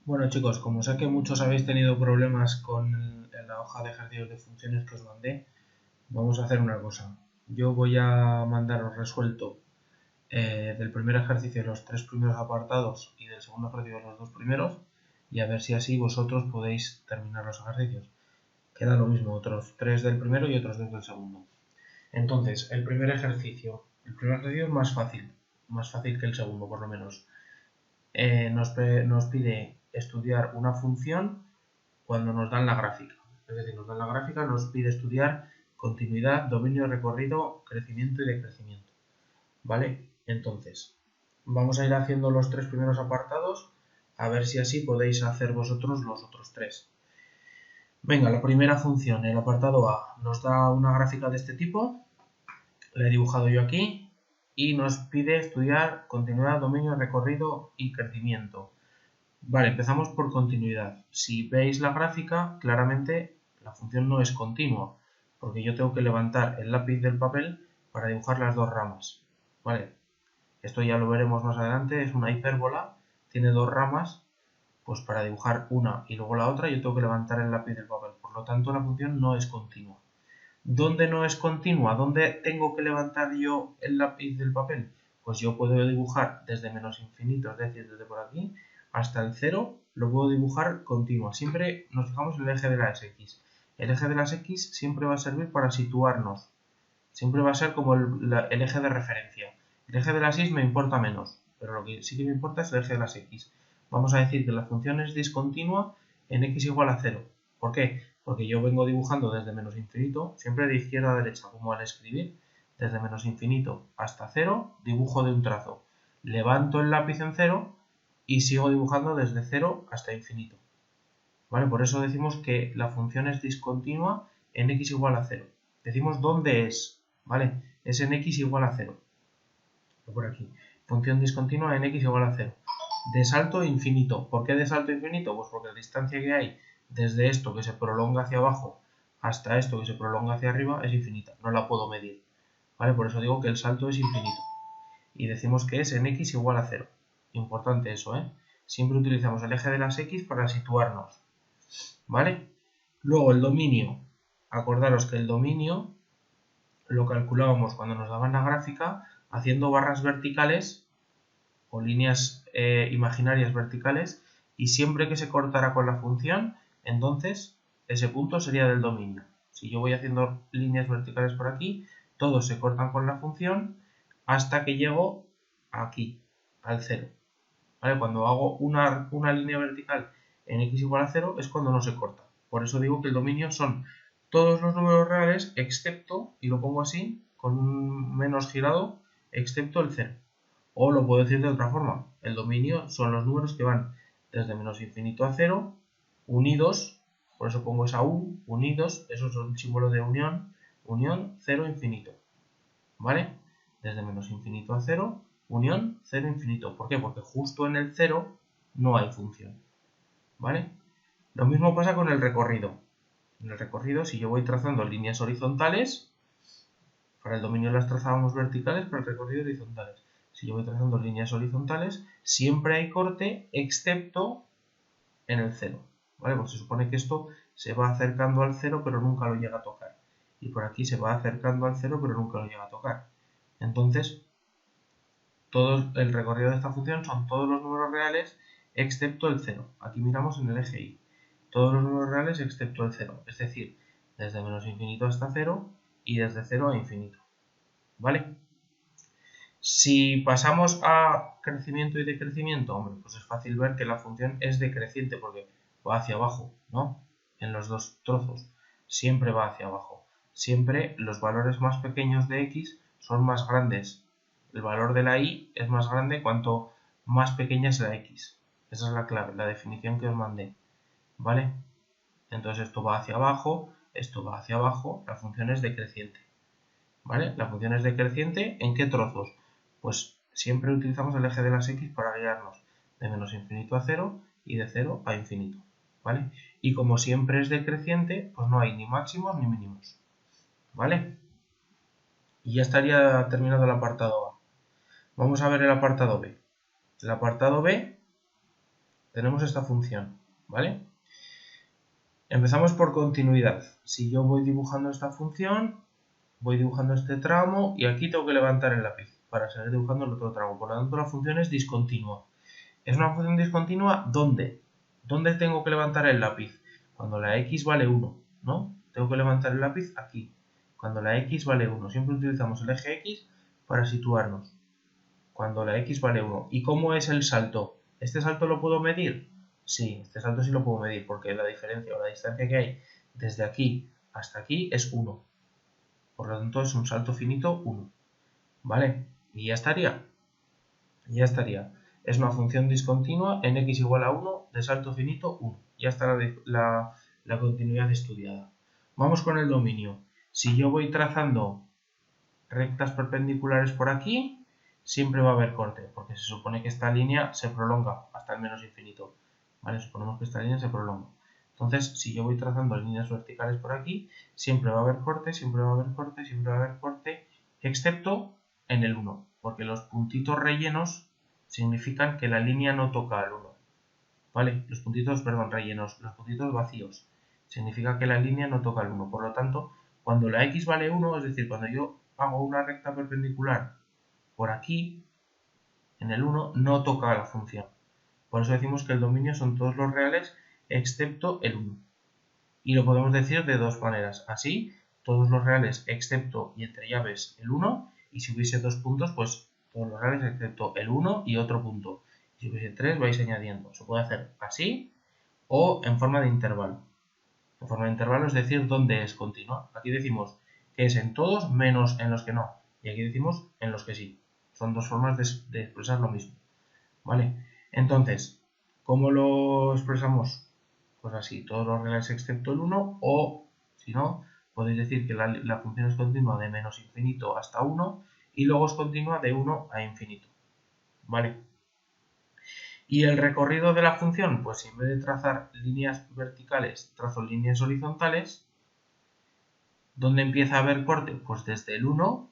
Bueno chicos, como sé que muchos habéis tenido problemas con la hoja de ejercicios de funciones que os mandé, vamos a hacer una cosa. Yo voy a mandaros resuelto del primer ejercicio los 3 primeros apartados y del segundo ejercicio los 2 primeros, y a ver si así vosotros podéis terminar los ejercicios. Queda lo mismo, otros 3 del primero y otros 2 del segundo. Entonces, el primer ejercicio es más fácil que el segundo por lo menos. Nos pide estudiar una función cuando nos dan la gráfica. Es decir, nos dan la gráfica, nos pide estudiar continuidad, dominio, recorrido, crecimiento y decrecimiento. ¿Vale? Entonces, vamos a ir haciendo los 3 primeros apartados, a ver si así podéis hacer vosotros los otros 3. Venga, la primera función, el apartado A, nos da una gráfica de este tipo, la he dibujado yo aquí, y nos pide estudiar continuidad, dominio, recorrido y crecimiento. Vale, empezamos por continuidad. Si veis la gráfica, claramente la función no es continua, porque yo tengo que levantar el lápiz del papel para dibujar las dos ramas. Vale, esto ya lo veremos más adelante, es una hipérbola, tiene dos ramas, pues para dibujar una y luego la otra yo tengo que levantar el lápiz del papel. Por lo tanto, la función no es continua. ¿Dónde no es continua? ¿Dónde tengo que levantar yo el lápiz del papel? Pues yo puedo dibujar desde menos infinito, es decir, desde por aquí hasta el 0, lo puedo dibujar continua. Siempre nos fijamos en el eje de las X. El eje de las X siempre va a servir para situarnos. Siempre va a ser como el eje de referencia. El eje de las Y me importa menos, pero lo que sí que me importa es el eje de las X. Vamos a decir que la función es discontinua en X igual a 0. ¿Por qué? Porque yo vengo dibujando desde menos infinito, siempre de izquierda a derecha, como al escribir, desde menos infinito hasta 0, dibujo de un trazo. Levanto el lápiz en 0 y sigo dibujando desde 0 hasta infinito. ¿Vale? Por eso decimos que la función es discontinua en X igual a 0. Decimos dónde es, ¿vale? Es en X igual a 0. Por aquí. Función discontinua en X igual a 0. De salto infinito. ¿Por qué de salto infinito? Pues porque la distancia que hay desde esto que se prolonga hacia abajo hasta esto que se prolonga hacia arriba es infinita. No la puedo medir. ¿Vale? Por eso digo que el salto es infinito. Y decimos que es en X igual a 0. Importante eso, ¿eh? Siempre utilizamos el eje de las X para situarnos. ¿Vale? Luego el dominio. Acordaros que el dominio lo calculábamos cuando nos daban la gráfica haciendo barras verticales o líneas imaginarias verticales, y siempre que se cortara con la función, entonces ese punto sería del dominio. Si yo voy haciendo líneas verticales por aquí, todos se cortan con la función hasta que llego aquí, al 0. ¿Vale? Cuando hago una línea vertical en X igual a 0 es cuando no se corta. Por eso digo que el dominio son todos los números reales excepto, y lo pongo así, con un menos girado, excepto el 0. O lo puedo decir de otra forma, el dominio son los números que van desde menos infinito a 0, unidos, por eso pongo esa U, unidos, eso es un símbolo de unión, unión, 0, infinito. ¿Vale? Desde menos infinito a 0, unión, 0, infinito. ¿Por qué? Porque justo en el 0 no hay función. ¿Vale? Lo mismo pasa con el recorrido. En el recorrido, si yo voy trazando líneas horizontales, para el dominio las trazábamos verticales, para el recorrido horizontales. Si yo voy trazando líneas horizontales, siempre hay corte, excepto en el 0. ¿Vale? Pues se supone que esto se va acercando al 0, pero nunca lo llega a tocar. Y por aquí se va acercando al 0, pero nunca lo llega a tocar. Entonces, el recorrido de esta función son todos los números reales excepto el 0. Aquí miramos en el eje Y. Todos los números reales excepto el 0. Es decir, desde menos infinito hasta 0 y desde 0 a infinito. ¿Vale? Si pasamos a crecimiento y decrecimiento, hombre, pues es fácil ver que la función es decreciente porque va hacia abajo, ¿no? En los dos trozos. Siempre va hacia abajo. Siempre los valores más pequeños de X son más grandes. El valor de la Y es más grande cuanto más pequeña es la X. Esa es la clave, la definición que os mandé. ¿Vale? Entonces esto va hacia abajo, esto va hacia abajo, la función es decreciente. ¿Vale? La función es decreciente, ¿en qué trozos? Pues siempre utilizamos el eje de las X para guiarnos de menos infinito a 0 y de 0 a infinito. ¿Vale? Y como siempre es decreciente, pues no hay ni máximos ni mínimos. ¿Vale? Y ya estaría terminado el apartado A. Vamos a ver el apartado B. El apartado B tenemos esta función, ¿vale? Empezamos por continuidad. Si yo voy dibujando esta función, voy dibujando este tramo y aquí tengo que levantar el lápiz para seguir dibujando el otro tramo. Por lo tanto, la función es discontinua. ¿Es una función discontinua? ¿Dónde? ¿Dónde tengo que levantar el lápiz? Cuando la x vale 1, ¿no? Tengo que levantar el lápiz aquí. Cuando la x vale 1. Siempre utilizamos el eje x para situarnos. Cuando la x vale 1. ¿Y cómo es el salto? ¿Este salto lo puedo medir? Sí, este salto sí lo puedo medir porque la diferencia o la distancia que hay desde aquí hasta aquí es 1. Por lo tanto es un salto finito 1. ¿Vale? Y ya estaría. Ya estaría. Es una función discontinua en x igual a 1 de salto finito 1. Ya está la continuidad estudiada. Vamos con el dominio. Si yo voy trazando rectas perpendiculares por aquí, siempre va a haber corte, porque se supone que esta línea se prolonga hasta el menos infinito. ¿Vale? Suponemos que esta línea se prolonga. Entonces, si yo voy trazando líneas verticales por aquí, siempre va a haber corte, siempre va a haber corte, siempre va a haber corte, excepto en el 1, porque los puntitos rellenos significan que la línea no toca al 1. ¿Vale? Los puntitos, perdón, rellenos, los puntitos vacíos, significa que la línea no toca al 1. Por lo tanto, cuando la x vale 1, es decir, cuando yo hago una recta perpendicular por aquí, en el 1, no toca la función. Por eso decimos que el dominio son todos los reales excepto el 1. Y lo podemos decir de dos maneras. Así, todos los reales excepto y entre llaves el 1. Y si hubiese dos puntos, pues todos los reales excepto el 1 y otro punto. Y si hubiese 3, vais añadiendo. Se puede hacer así o en forma de intervalo. En forma de intervalo es decir, dónde es continua. Aquí decimos que es en todos menos en los que no. Y aquí decimos en los que sí. Son dos formas de expresar lo mismo. ¿Vale? Entonces, ¿cómo lo expresamos? Pues así, todos los reales excepto el 1, o si no, podéis decir que la función es continua de menos infinito hasta 1 y luego es continua de 1 a infinito. ¿Vale? ¿Y el recorrido de la función? Pues si en vez de trazar líneas verticales, trazo líneas horizontales. ¿Dónde empieza a haber corte? Pues desde el 1,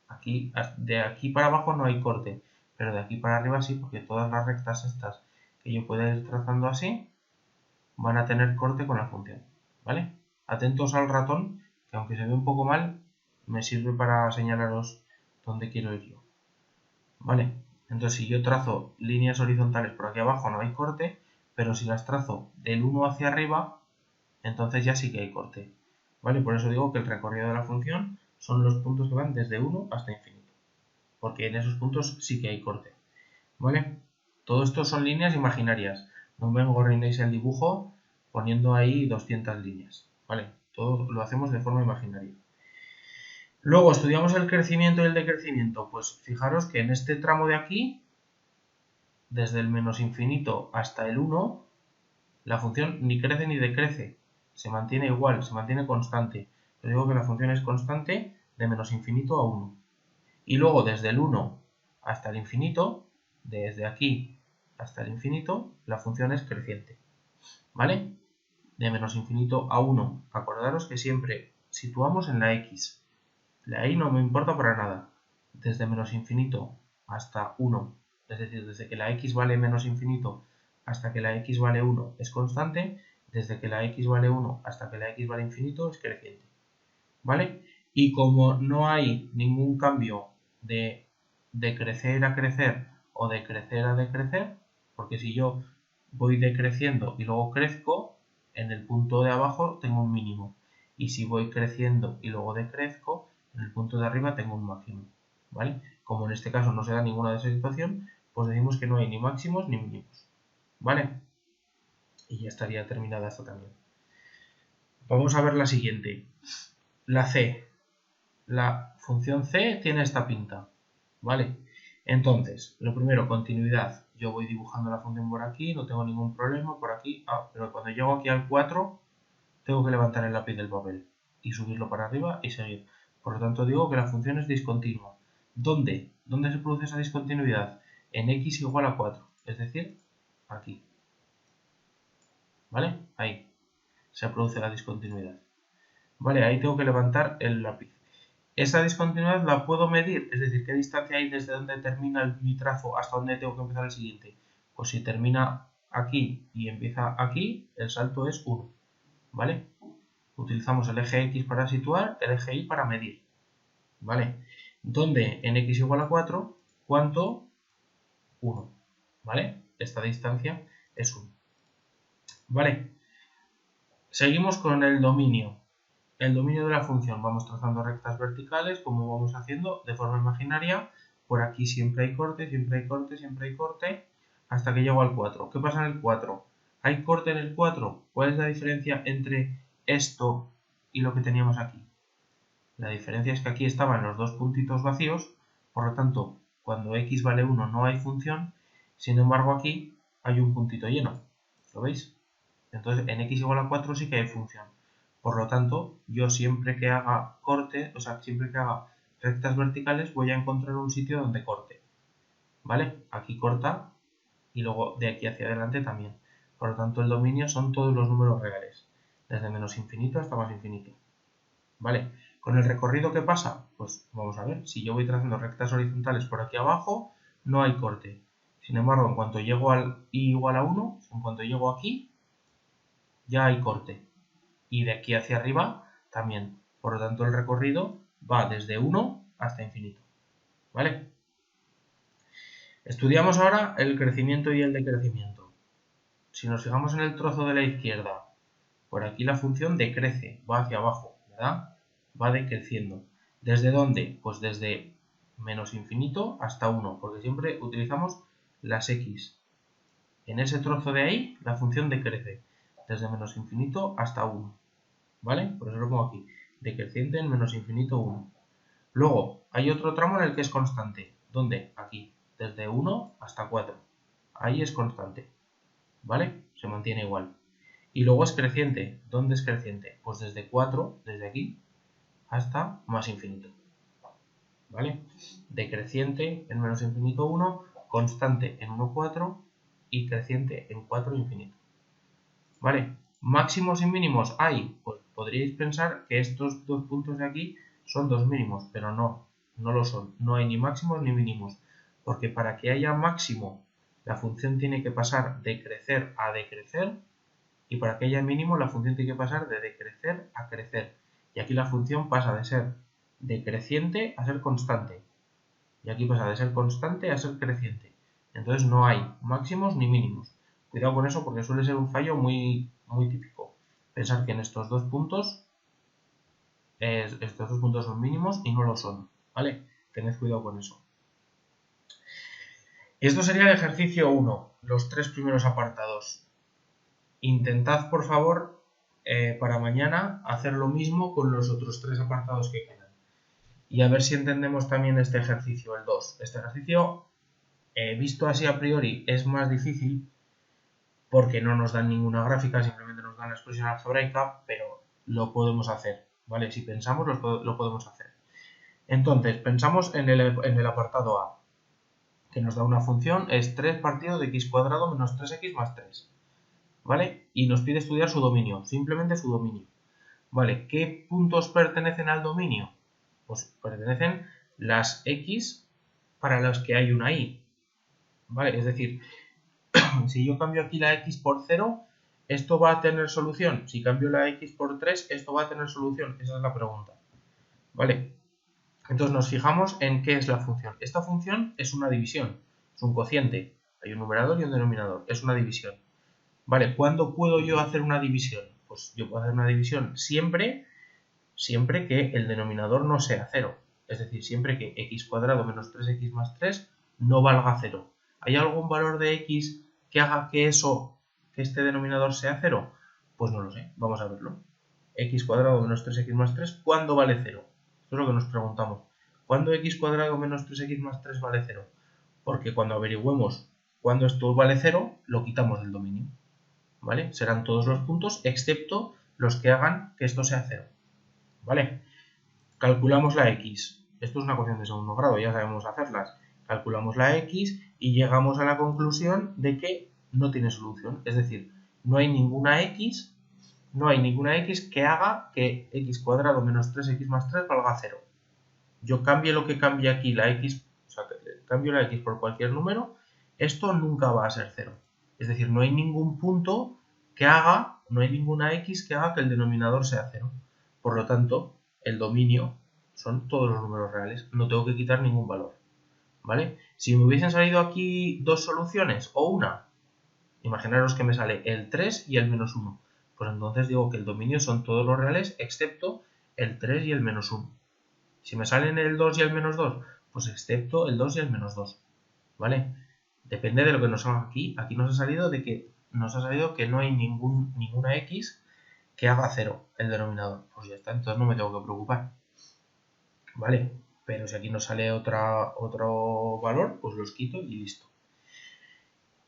aquí, de aquí para abajo no hay corte, pero de aquí para arriba sí, porque todas las rectas estas que yo pueda ir trazando así, van a tener corte con la función, ¿vale? Atentos al ratón, que aunque se ve un poco mal, me sirve para señalaros dónde quiero ir yo, ¿vale? Entonces, si yo trazo líneas horizontales por aquí abajo no hay corte, pero si las trazo del 1 hacia arriba, entonces ya sí que hay corte, ¿vale? Por eso digo que el recorrido de la función son los puntos que van desde 1 hasta infinito, porque en esos puntos sí que hay corte, ¿vale? Todo esto son líneas imaginarias, no me engorrinéis el dibujo poniendo ahí 200 líneas, ¿vale? Todo lo hacemos de forma imaginaria. Luego estudiamos el crecimiento y el decrecimiento. Pues fijaros que en este tramo de aquí, desde el menos infinito hasta el 1, la función ni crece ni decrece. Se mantiene igual, se mantiene constante. Yo digo que la función es constante de menos infinito a 1. Y luego desde el 1 hasta el infinito, desde aquí hasta el infinito, la función es creciente. ¿Vale? De menos infinito a 1. Acordaros que siempre situamos en la x. La y no me importa para nada. Desde menos infinito hasta 1, es decir, desde que la x vale menos infinito hasta que la x vale 1 es constante, desde que la x vale 1 hasta que la x vale infinito es creciente. ¿Vale? Y como no hay ningún cambio de crecer a crecer o de crecer a decrecer, porque si yo voy decreciendo y luego crezco, en el punto de abajo tengo un mínimo. Y si voy creciendo y luego decrezco, en el punto de arriba tengo un máximo. ¿Vale? Como en este caso no se da ninguna de esas situaciones, pues decimos que no hay ni máximos ni mínimos. ¿Vale? Y ya estaría terminada esta también. Vamos a ver la siguiente. La C. La función C tiene esta pinta. ¿Vale? Entonces, lo primero, continuidad. Yo voy dibujando la función por aquí, no tengo ningún problema, por aquí. Pero cuando llego aquí al 4, tengo que levantar el lápiz del papel y subirlo para arriba y seguir. Por lo tanto, digo que la función es discontinua. ¿Dónde? ¿Dónde se produce esa discontinuidad? En x igual a 4, es decir, aquí. ¿Vale? Ahí se produce la discontinuidad. Vale, ahí tengo que levantar el lápiz. Esa discontinuidad la puedo medir, es decir, qué distancia hay desde donde termina mi trazo hasta donde tengo que empezar el siguiente. Pues si termina aquí y empieza aquí, el salto es 1, ¿vale? Utilizamos el eje X para situar, el eje Y para medir, ¿vale? Donde en X igual a 4, ¿cuánto? 1, ¿vale? Esta distancia es 1, ¿vale? Seguimos con el dominio. El dominio de la función. Vamos trazando rectas verticales, como vamos haciendo de forma imaginaria. Por aquí siempre hay corte, siempre hay corte, siempre hay corte, hasta que llego al 4. ¿Qué pasa en el 4? ¿Hay corte en el 4? ¿Cuál es la diferencia entre esto y lo que teníamos aquí? La diferencia es que aquí estaban los dos puntitos vacíos, por lo tanto, cuando x vale 1 no hay función, sin embargo aquí hay un puntito lleno. ¿Lo veis? Entonces en x igual a 4 sí que hay función. Por lo tanto, yo siempre que haga corte, o sea, siempre que haga rectas verticales, voy a encontrar un sitio donde corte. ¿Vale? Aquí corta y luego de aquí hacia adelante también. Por lo tanto, el dominio son todos los números reales, desde menos infinito hasta más infinito. ¿Vale? ¿Con el recorrido qué pasa? Pues vamos a ver, si yo voy trazando rectas horizontales por aquí abajo, no hay corte. Sin embargo, en cuanto llego al y igual a 1, en cuanto llego aquí, ya hay corte. Y de aquí hacia arriba también. Por lo tanto, el recorrido va desde 1 hasta infinito. ¿Vale? Estudiamos ahora el crecimiento y el decrecimiento. Si nos fijamos en el trozo de la izquierda, por aquí la función decrece, va hacia abajo, ¿verdad? Va decreciendo. ¿Desde dónde? Pues desde menos infinito hasta 1, porque siempre utilizamos las x. En ese trozo de ahí, la función decrece, desde menos infinito hasta 1. ¿Vale? Por eso lo pongo aquí. Decreciente en menos infinito 1. Luego, hay otro tramo en el que es constante. ¿Dónde? Aquí. Desde 1 hasta 4. Ahí es constante. ¿Vale? Se mantiene igual. Y luego es creciente. ¿Dónde es creciente? Pues desde 4, desde aquí, hasta más infinito. ¿Vale? Decreciente en menos infinito 1, constante en 1, 4 y creciente en 4 infinito. ¿Vale? ¿Máximos y mínimos hay? Pues podríais pensar que estos dos puntos de aquí son dos mínimos, pero no, no lo son. No hay ni máximos ni mínimos, porque para que haya máximo la función tiene que pasar de crecer a decrecer, y para que haya mínimo la función tiene que pasar de decrecer a crecer. Y aquí la función pasa de ser decreciente a ser constante, y aquí pasa de ser constante a ser creciente. Entonces no hay máximos ni mínimos. Cuidado con eso porque suele ser un fallo muy típico. Pensar que en estos dos puntos son mínimos y no lo son. ¿Vale? Tened cuidado con eso. Esto sería el ejercicio 1, los tres primeros apartados. Intentad, por favor, para mañana hacer lo mismo con los otros tres apartados que quedan. Y a ver si entendemos también este ejercicio, el 2. Este ejercicio, visto así a priori, es más difícil porque no nos dan ninguna gráfica, simplemente nos dan la expresión algebraica, pero lo podemos hacer, ¿vale? Si pensamos, lo podemos hacer. Entonces, pensamos en el apartado A, que nos da una función, es 3 partido de x cuadrado menos 3x más 3, ¿vale? Y nos pide estudiar su dominio, simplemente su dominio. ¿Vale? ¿Qué puntos pertenecen al dominio? Pues pertenecen las x para las que hay una y, ¿vale? Es decir, si yo cambio aquí la x por 0, ¿esto va a tener solución? Si cambio la x por 3, ¿esto va a tener solución? Esa es la pregunta. ¿Vale? Entonces nos fijamos en qué es la función. Esta función es una división, es un cociente. Hay un numerador y un denominador, es una división. ¿Vale? ¿Cuándo puedo yo hacer una división? Pues yo puedo hacer una división siempre que el denominador no sea 0. Es decir, siempre que x cuadrado menos 3x más 3 no valga 0. ¿Hay algún valor de x que haga que este denominador sea 0? Pues no lo sé, vamos a verlo. X cuadrado menos 3x más 3, ¿cuándo vale 0? Esto es lo que nos preguntamos. ¿Cuándo x cuadrado menos 3x más 3 vale 0? Porque cuando averigüemos cuándo esto vale 0, lo quitamos del dominio. ¿Vale? Serán todos los puntos excepto los que hagan que esto sea 0. ¿Vale? Calculamos la x. Esto es una ecuación de segundo grado, ya sabemos hacerlas. Calculamos la x y llegamos a la conclusión de que no tiene solución. Es decir, no hay ninguna x que haga que x cuadrado menos 3x más 3 valga 0. Yo cambie lo que cambie aquí la x, o sea, cambio la x por cualquier número, esto nunca va a ser 0. Es decir, no hay ningún punto que haga, no hay ninguna x que haga que el denominador sea 0. Por lo tanto, el dominio son todos los números reales. No tengo que quitar ningún valor. ¿Vale? Si me hubiesen salido aquí dos soluciones o una, imaginaros que me sale el 3 y el menos 1. Pues entonces digo que el dominio son todos los reales excepto el 3 y el menos 1. Si me salen el 2 y el menos 2, pues excepto el 2 y el menos 2. ¿Vale? Depende de lo que nos salga aquí. Aquí nos ha salido que no hay ninguna x que haga 0 el denominador. Pues ya está, entonces no me tengo que preocupar. ¿Vale? Pero si aquí nos sale otro valor, pues los quito y listo.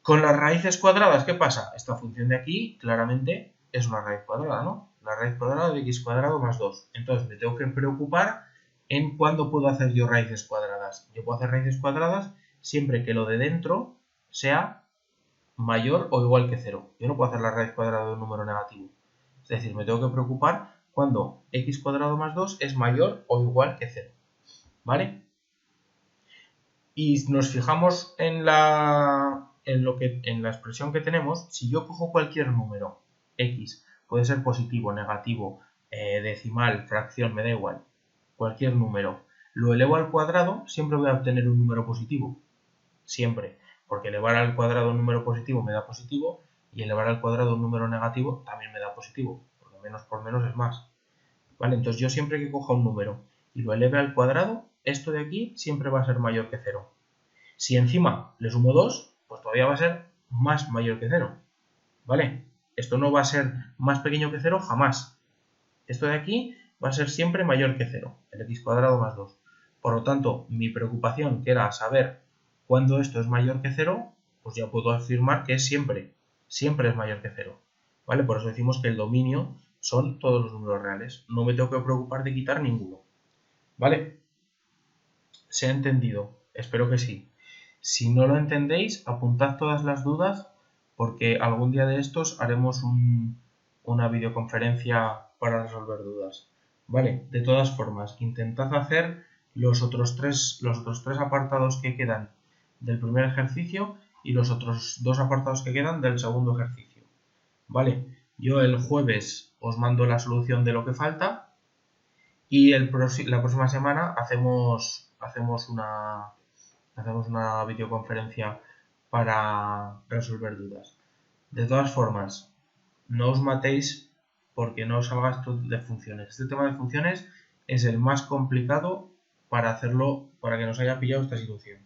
Con las raíces cuadradas, ¿qué pasa? Esta función de aquí claramente es una raíz cuadrada, ¿no? La raíz cuadrada de x cuadrado más 2. Entonces me tengo que preocupar en cuándo puedo hacer yo raíces cuadradas. Yo puedo hacer raíces cuadradas siempre que lo de dentro sea mayor o igual que 0. Yo no puedo hacer la raíz cuadrada de un número negativo. Es decir, me tengo que preocupar cuando x cuadrado más 2 es mayor o igual que 0. ¿Vale? Y nos fijamos en la expresión que tenemos. Si yo cojo cualquier número x, puede ser positivo, negativo, decimal, fracción, me da igual, cualquier número, lo elevo al cuadrado, siempre voy a obtener un número positivo. Siempre. Porque elevar al cuadrado un número positivo me da positivo y elevar al cuadrado un número negativo también me da positivo. Porque menos por menos es más. ¿Vale? Entonces yo siempre que coja un número y lo eleve al cuadrado, esto de aquí siempre va a ser mayor que 0. Si encima le sumo 2, pues todavía va a ser más mayor que 0. ¿Vale? Esto no va a ser más pequeño que 0 jamás. Esto de aquí va a ser siempre mayor que 0, el x cuadrado más 2. Por lo tanto, mi preocupación, que era saber cuándo esto es mayor que 0, pues ya puedo afirmar que es siempre es mayor que 0. ¿Vale? Por eso decimos que el dominio son todos los números reales. No me tengo que preocupar de quitar ninguno. ¿Vale? ¿Se ha entendido? Espero que sí. Si no lo entendéis, apuntad todas las dudas porque algún día de estos haremos una videoconferencia para resolver dudas. Vale, de todas formas, intentad hacer los otros tres apartados que quedan del primer ejercicio y los otros dos apartados que quedan del segundo ejercicio. Vale, yo el jueves os mando la solución de lo que falta y la próxima semana hacemos una videoconferencia para resolver dudas. De todas formas, no os matéis porque no os salga esto de funciones. Este tema de funciones es el más complicado para hacerlo, para que nos haya pillado esta situación.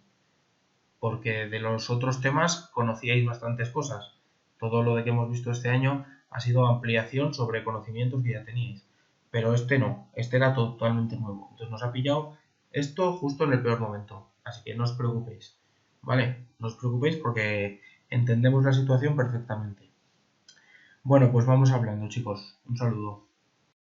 Porque de los otros temas conocíais bastantes cosas. Todo lo de que hemos visto este año ha sido ampliación sobre conocimientos que ya teníais. Pero este no, este era totalmente nuevo. Entonces nos ha pillado esto justo en el peor momento. Así que no os preocupéis. ¿Vale? No os preocupéis porque entendemos la situación perfectamente. Bueno, pues vamos hablando, chicos. Un saludo.